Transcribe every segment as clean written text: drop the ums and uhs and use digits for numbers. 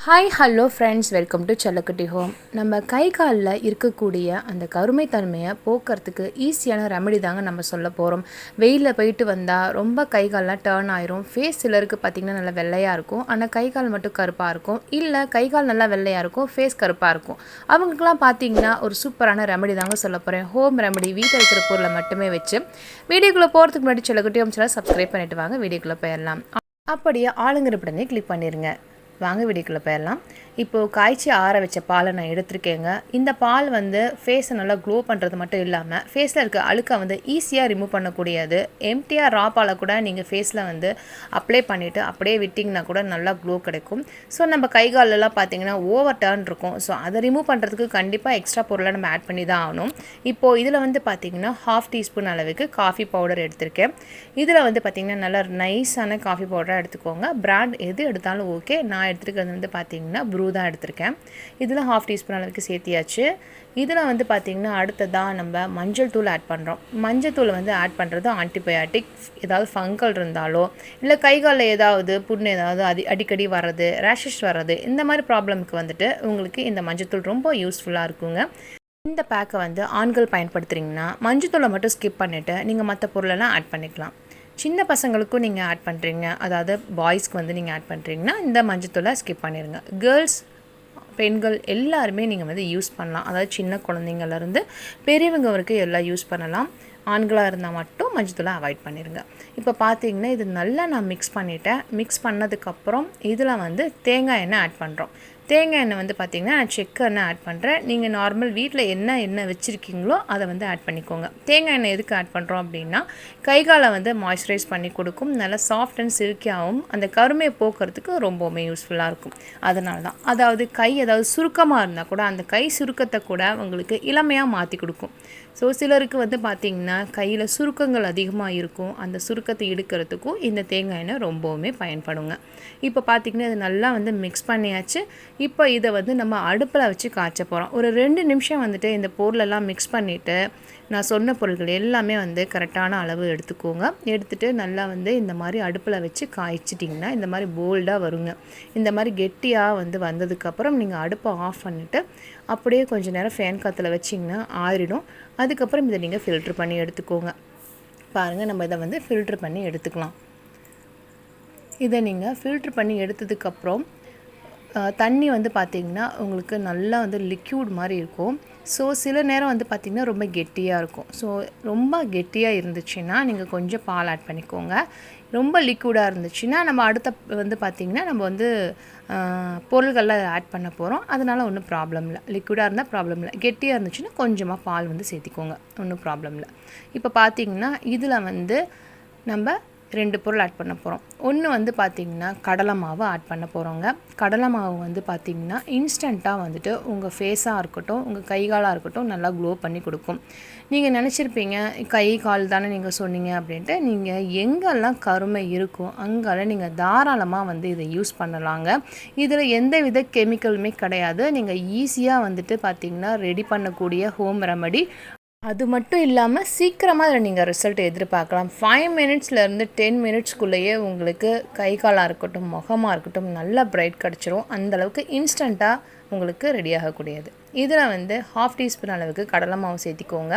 Hi hello friends, welcome to செல்லக்குட்டி home. நம்ம கை காலில் இருக்கக்கூடிய அந்த கருமைத்தன்மையை போக்குறதுக்கு ஈஸியான ரெமெடி தாங்க நம்ம சொல்ல போகிறோம். வெயிலில் போயிட்டு வந்தால் ரொம்ப கை கால்லாம் டேர்ன் ஆயிரும். ஃபேஸ் சிலருக்கு பார்த்திங்கன்னா நல்லா வெள்ளையாக இருக்கும், ஆனால் கை கால் மட்டும் கருப்பாக இருக்கும். இல்லை கை கால் நல்லா வெள்ளையாக இருக்கும், ஃபேஸ் கருப்பாக இருக்கும். அவங்களுக்குலாம் பார்த்திங்கன்னா ஒரு சூப்பரான ரெமெடி தாங்க சொல்ல போகிறேன். ஹோம் ரெமெடி, வீட்டில் இருக்கிற பொருளை மட்டுமே வச்சு. வீடியோக்குள்ளே போகிறதுக்கு முன்னாடி செல்லக்குட்டி ஹோம் சேனல் சப்ஸ்கிரைப் பண்ணிவிட்டு வாங்க வீடியோக்குள்ளே போயிடலாம். அப்படியே ஆளுங்கிற உடனே கிளிக் பண்ணிடுங்க. வாங்க வீடியோக்குள்ளே போயிடலாம். இப்போது காய்ச்சி ஆற வச்ச பாலை நான் எடுத்திருக்கேங்க. இந்த பால் ஃபேஸை நல்லா க்ளோ பண்ணுறது மட்டும் இல்லாமல் ஃபேஸில் இருக்க அழுக்கை ஈஸியாக ரிமூவ் பண்ணக்கூடியது. எம்டியாக ரா பாலை கூட நீங்கள் ஃபேஸில் அப்ளை பண்ணிவிட்டு அப்படியே விட்டிங்கன்னா கூட நல்லா க்ளோ கிடைக்கும். ஸோ நம்ம கை காலெல்லாம் பார்த்திங்கன்னா ஓவர் டர்ன் இருக்கும். ஸோ அதை ரிமூவ் பண்ணுறதுக்கு கண்டிப்பாக எக்ஸ்ட்ரா பொருளை நம்ம ஆட் பண்ணி தான் ஆகணும். இப்போது இதில் பார்த்திங்கன்னா 1/2 டீஸ்பூன் அளவுக்கு காஃபி பவுடர் எடுத்திருக்கேன். இதில் பார்த்திங்கன்னா நல்லா நைஸான காஃபி பவுடராக எடுத்துக்கோங்க. பிராண்ட் எது எடுத்தாலும் ஓகே. நான் எடுத்துருக்கிறது பார்த்திங்கன்னா ப்ரூ தான் எடுத்திருக்கேன். இதில் 1/2 டீஸ்பூன் அளவுக்கு சேர்த்தியாச்சு. இதில் பார்த்திங்கன்னா அடுத்ததாக நம்ம மஞ்சள் தூள் ஆட் பண்ணுறோம். மஞ்சள் தூள் ஆட் பண்ணுறது ஆன்டிபயோட்டிக். ஏதாவது ஃபங்கல் இருந்தாலோ இல்லை கை காலில் ஏதாவது புண்ணு ஏதாவது அடிக்கடி வர்றது, ரேஷஸ் வர்றது, இந்த மாதிரி ப்ராப்ளமுக்கு உங்களுக்கு இந்த மஞ்சள் தூள் ரொம்ப யூஸ்ஃபுல்லாக இருக்குங்க. இந்த பேக்கை ஆண்கள் பயன்படுத்துகிறீங்கன்னா மஞ்சள் தூளை மட்டும் ஸ்கிப் பண்ணிவிட்டு நீங்கள் மற்ற பொருளெல்லாம் ஆட் பண்ணிக்கலாம். சின்ன பசங்களுக்கும் நீங்கள் ஆட் பண்ணுறீங்க, அதாவது பாய்ஸ்க்கு நீங்கள் ஆட் பண்ணுறீங்கன்னா இந்த மஞ்சத்தூளை ஸ்கிப் பண்ணிடுங்க. கேர்ள்ஸ், பெண்கள் எல்லாருமே நீங்கள் யூஸ் பண்ணலாம். அதாவது சின்ன குழந்தைங்கள்லேருந்து பெரியவங்க வரைக்கும் எல்லாம் யூஸ் பண்ணலாம். ஆண்களாக இருந்தால் மட்டும் மஞ்சத்தூளை அவாய்ட் பண்ணிடுங்க. இப்போ பார்த்தீங்கன்னா இது நல்லா நான் மிக்ஸ் பண்ணிவிட்டேன். மிக்ஸ் பண்ணதுக்கப்புறம் இதில் தேங்காய் எண்ணெய் ஆட் பண்ணுறோம். தேங்காய் எண்ணெய் பார்த்திங்கன்னா நான் செக்கு எண்ணெய் ஆட் பண்ணுறேன். நீங்கள் நார்மல் வீட்டில் என்ன எண்ணெய் வச்சுருக்கீங்களோ அதை ஆட் பண்ணிக்கோங்க. தேங்காய் எண்ணெய் எதுக்கு ஆட் பண்ணுறோம் அப்படின்னா கை காலை மாய்ஸ்சரைஸ் பண்ணி கொடுக்கும். நல்லா சாஃப்ட் அண்ட் சில்கியாகவும் அந்த கருமையை போக்குறதுக்கு ரொம்பவுமே யூஸ்ஃபுல்லாக இருக்கும். அதனால தான், அதாவது கை ஏதாவது சுருக்கமாக இருந்தால் கூட அந்த கை சுருக்கத்தை கூட உங்களுக்கு இளமையாக மாற்றி கொடுக்கும். ஸோ சிலருக்கு பார்த்திங்கன்னா கையில் சுருக்கங்கள் அதிகமாக இருக்கும். அந்த சுருக்கத்தை எடுக்கிறதுக்கும் இந்த தேங்காய் எண்ணெய் ரொம்பவுமே பயன்படுங்க. இப்போ பார்த்திங்கன்னா இது நல்லா மிக்ஸ் பண்ணியாச்சு. இப்போ இதை நம்ம அடுப்பில் வச்சு காய்ச்ச போகிறோம். ஒரு 2 நிமிஷம் இந்த பொருளெல்லாம் மிக்ஸ் பண்ணிவிட்டு நான் சொன்ன பொருட்கள் எல்லாமே கரெக்டான அளவு எடுத்துக்கோங்க. எடுத்துகிட்டு நல்லா இந்த மாதிரி அடுப்பில் வச்சு காய்ச்சிட்டிங்கன்னா இந்த மாதிரி போல்டாக வருங்க. இந்த மாதிரி கெட்டியாக வந்ததுக்கப்புறம் நீங்கள் அடுப்பை ஆஃப் பண்ணிவிட்டு அப்படியே கொஞ்சம் நேரம் ஃபேன் காற்றுல வச்சிங்கன்னா ஆறிடும். அதுக்கப்புறம் இதை நீங்கள் ஃபில்ட்ரு பண்ணி எடுத்துக்கோங்க. பாருங்கள், நம்ம இதை ஃபில்ட்ரு பண்ணி எடுத்துக்கலாம். இதை நீங்கள் ஃபில்ட்ரு பண்ணி எடுத்ததுக்கப்புறம் தண்ணி பார்த்திங்கன்னா உங்களுக்கு நல்லா லிக்யூட் மாதிரி இருக்கும். ஸோ சில நேரம் பார்த்திங்கன்னா ரொம்ப கெட்டியாக இருக்கும். ஸோ ரொம்ப கெட்டியாக இருந்துச்சுன்னா நீங்கள் கொஞ்சம் பால் ஆட் பண்ணிக்கோங்க. ரொம்ப லிக்யூடாக இருந்துச்சுன்னா நம்ம அடுத்த பார்த்திங்கன்னா நம்ம பொருள்களில் ஆட் பண்ண போகிறோம். அதனால் ஒன்றும் ப்ராப்ளம் இல்லை. லிக்யூடாக இருந்தால் ப்ராப்ளம் இல்லை. கெட்டியாக இருந்துச்சுன்னா கொஞ்சமாக பால் சேர்த்திக்கோங்க, ஒன்றும் ப்ராப்ளம் இல்லை. இப்போ பார்த்திங்கன்னா இதில் நம்ம 2 பொருள் ஆட் பண்ண போகிறோம். ஒன்று பார்த்திங்கன்னா கடலை மாவு ஆட் பண்ண போகிறோங்க. கடலை மாவு பார்த்திங்கன்னா இன்ஸ்டண்ட்டாக உங்கள் ஃபேஸாக இருக்கட்டும், உங்கள் கை காலாக இருக்கட்டும் நல்லா க்ளோ பண்ணி கொடுக்கும். நீங்கள் நினச்சிருப்பீங்க கை கால் தானே நீங்கள் சொன்னீங்க அப்படின்ட்டு. நீங்கள் எங்கெல்லாம் கருமை இருக்கும் அங்கெல்லாம் நீங்கள் தாராளமாக இதை யூஸ் பண்ணலாங்க. இதில் எந்த வித கெமிக்கலுமே கிடையாது. நீங்கள் ஈஸியாக பார்த்திங்கன்னா ரெடி பண்ணக்கூடிய ஹோம் ரெமடி. அது மட்டும் இல்லாமல் சீக்கிரமாக அதில் நீங்கள் ரிசல்ட் எதிர்பார்க்கலாம். 5 மினிட்ஸ்லேருந்து 10 மினிட்ஸ்க்குள்ளேயே உங்களுக்கு கை காலாக இருக்கட்டும், முகமாக இருக்கட்டும் நல்லா பிரைட் கிடச்சிரும். அந்தளவுக்கு இன்ஸ்டண்ட்டாக உங்களுக்கு ரெடி ஆகக்கூடியது. இதில் 1/2 டீஸ்பூன் அளவுக்கு கடலை மாவு சேர்த்திக்கோங்க.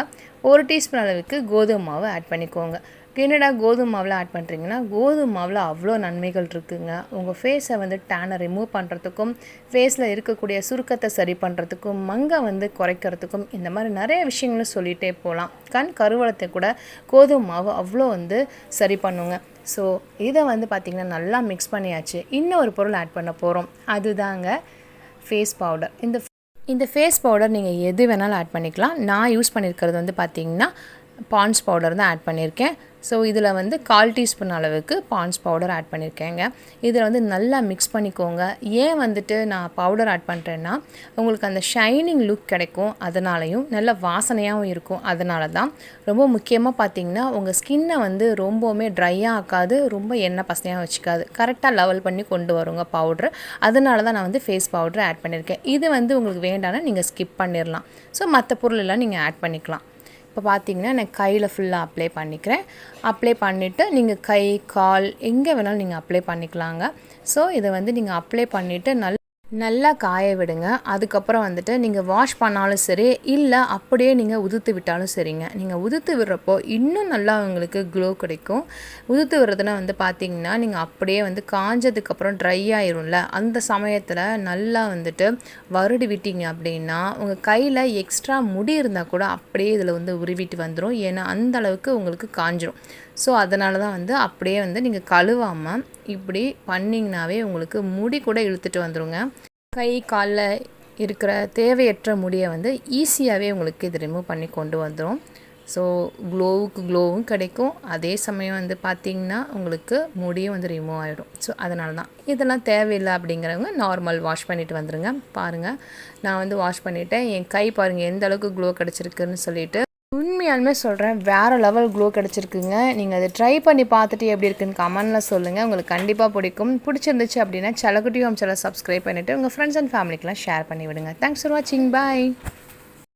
1 டீஸ்பூன் அளவுக்கு கோதுமை மாவு ஆட் பண்ணிக்கோங்க. என்னடா கோதுமை மாவில் ஆட் பண்ணுறீங்கன்னா, கோதுமை மாவில் அவ்வளோ நன்மைகள் இருக்குதுங்க. உங்கள் ஃபேஸை டேனை ரிமூவ் பண்ணுறதுக்கும், ஃபேஸில் இருக்கக்கூடிய சுருக்கத்தை சரி பண்ணுறதுக்கும், மங்கை குறைக்கிறதுக்கும், இந்த மாதிரி நிறைய விஷயங்களும் சொல்லிகிட்டே போகலாம். கண் கருவளத்தை கூட கோதுமை மாவு அவ்வளோ சரி பண்ணுங்க. ஸோ இதை பார்த்திங்கன்னா நல்லா மிக்ஸ் பண்ணியாச்சு. இன்னொரு பொருள் ஆட் பண்ண போகிறோம். அதுதாங்க ஃபேஸ் பவுடர். இந்த ஃபேஸ் பவுடர் நீங்கள் எது வேணாலும் ஆட் பண்ணிக்கலாம். நான் யூஸ் பண்ணியிருக்கிறது பார்த்திங்கன்னா பாண்ட்ஸ் பவுடர் தான் ஆட் பண்ணியிருக்கேன். ஸோ இதில் 1/4 டீஸ்பூன் அளவுக்கு பாண்ட்ஸ் பவுடர் ஆட் பண்ணியிருக்கேங்க. இதில் நல்லா மிக்ஸ் பண்ணிக்கோங்க. ஏன் நான் பவுடர் ஆட் பண்ணுறேன்னா உங்களுக்கு அந்த ஷைனிங் லுக் கிடைக்கும். அதனாலையும் நல்ல வாசனையாகவும் இருக்கும். அதனால தான் ரொம்ப முக்கியமாக பார்த்திங்கன்னா உங்கள் ஸ்கின்னை ரொம்பவுமே ட்ரையாக ஆக்காது, ரொம்ப எண்ணெய் பசையாக வச்சுக்காது. கரெக்டாக லெவல் பண்ணி கொண்டு வருங்க பவுட்ரு. அதனால தான் நான் ஃபேஸ் பவுடர் ஆட் பண்ணியிருக்கேன். இது உங்களுக்கு வேண்டாம்னா நீங்கள் ஸ்கிப் பண்ணிடலாம். ஸோ மற்ற பொருள் எல்லாம் நீங்கள் ஆட் பண்ணிக்கலாம். இப்போ பார்த்தீங்கன்னா நான் கையில் ஃபுல்லாக அப்ளை பண்ணிக்கிறேன். அப்ளை பண்ணிவிட்டு நீங்கள் கை, கால் எங்கே வேணாலும் நீங்கள் அப்ளை பண்ணிக்கலாங்க. ஸோ இதை நீங்கள் அப்ளை பண்ணிவிட்டு நல்லா காய விடுங்க. அதுக்கப்புறம் வந்துட்டு நீங்கள் வாஷ் பண்ணாலும் சரி, இல்லை அப்படியே நீங்கள் உதுத்து விட்டாலும் சரிங்க. நீங்கள் உதுத்து விடுறப்போ இன்னும் நல்லா உங்களுக்கு க்ளோ கிடைக்கும். உதுத்து விடுறதுனா வந்து பார்த்திங்கன்னா, நீங்கள் அப்படியே வந்து காஞ்சதுக்கப்புறம் ட்ரை ஆயிரும்ல, அந்த சமயத்தில் நல்லா வந்துட்டு வருடி விட்டீங்க அப்படின்னா, உங்கள் கையில் எக்ஸ்ட்ரா முடி இருந்தால் கூட அப்படியே இதில் வந்து உருவிட்டு வந்துடும். ஏன்னா அந்த அளவுக்கு உங்களுக்கு காஞ்சிரும். ஸோ அதனால தான் வந்து அப்படியே வந்து நீங்கள் கழுவாமல் இப்படி பண்ணிங்கனாவே உங்களுக்கு முடி கூட இழுத்துட்டு வந்துடுங்க. கை காலில் இருக்கிற தேவையற்ற முடியை வந்து ஈஸியாகவே உங்களுக்கு இது ரிமூவ் பண்ணி கொண்டு வந்துடும். ஸோ க்ளோவும் கிடைக்கும். அதே சமயம் வந்து பார்த்திங்கன்னா உங்களுக்கு முடியும் வந்து ரிமூவ் ஆகிடும். ஸோ அதனால தான் இதெல்லாம் தேவையில்லை அப்படிங்கிறவங்க நார்மல் வாஷ் பண்ணிவிட்டு வந்துடுங்க. பாருங்கள், நான் வந்து வாஷ் பண்ணிவிட்டேன். என் கை பாருங்கள் எந்த அளவுக்கு க்ளோ கிடச்சிருக்குன்னு சொல்லிட்டு. உண்மையாலுமே சொல்கிறேன், வேறு லெவல் க்ளோ கிடச்சிருக்குங்க. நீங்கள் அதை ட்ரை பண்ணி பார்த்துட்டு எப்படி இருக்குன்னு கமெண்டில் சொல்லுங்கள். உங்களுக்கு கண்டிப்பாக பிடிக்கும். பிடிச்சிருந்துச்சு அப்படின்னா செல்லக்குட்டி ஹோம் சேனல் சப்ஸ்கிரைப் பண்ணிவிட்டு உங்கள் ஃப்ரெண்ட்ஸ் அண்ட் ஃபேமிலிக்கெலாம் ஷேர் பண்ணி விடுங்க. தேங்க்ஸ் ஃபார் வாட்சிங். பாய்.